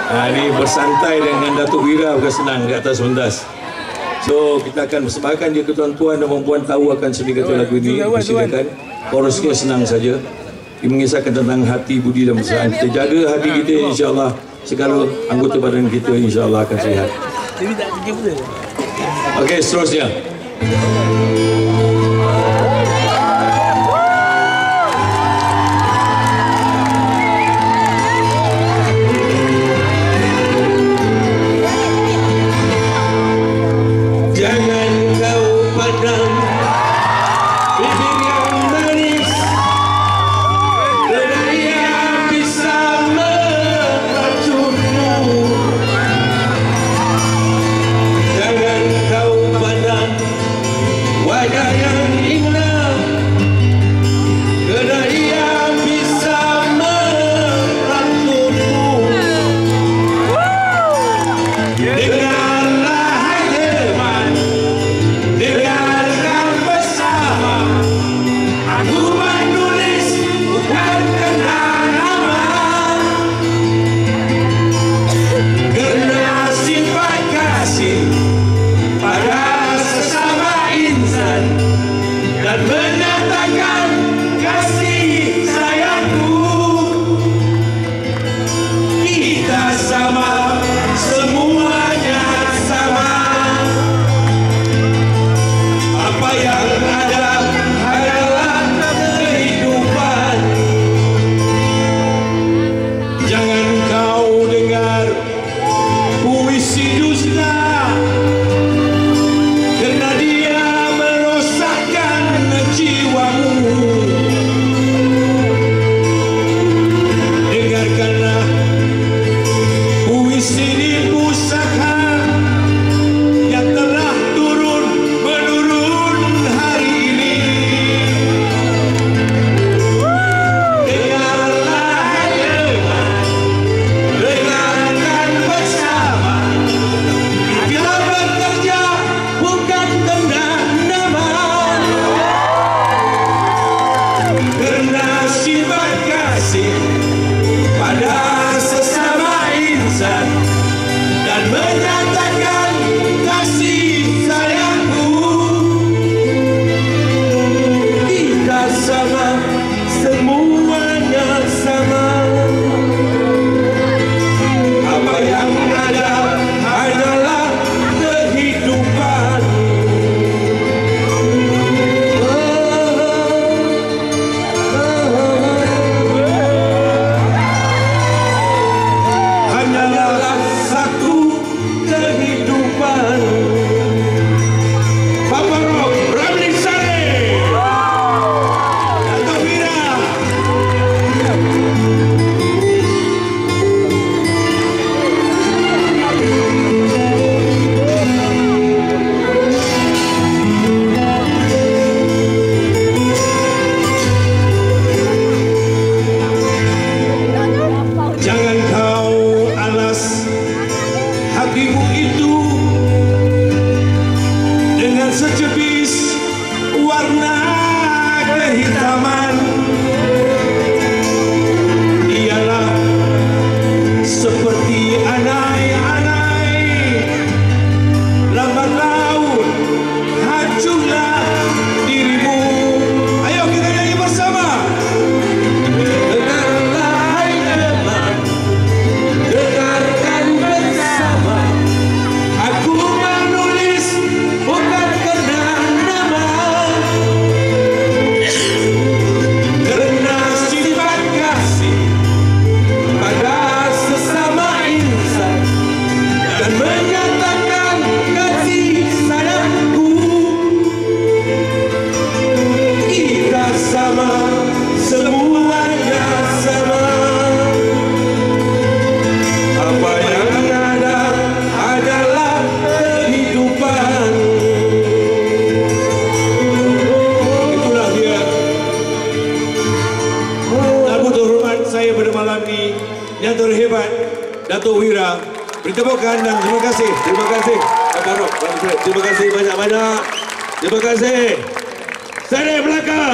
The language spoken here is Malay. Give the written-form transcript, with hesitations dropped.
Ini bersantai dengan Datuk Wira bukan senang di atas pentas. So kita akan persembahkan dia ke tuan-tuan dan puan-puan tahu akan sendiri kata lagu ini. Silakan. Chorusnya senang saja. Dia mengisahkan tentang hati, budi dan perasaan. Kita jaga hati kita, insya-Allah segala anggota badan kita insya-Allah akan sihat. Okey, seterusnya. yang terhebat Datuk Wira. Beri tepukan dan terima kasih. Terima kasih Pak Barok. Terima kasih banyak-banyak. Terima kasih. Seri Melaka.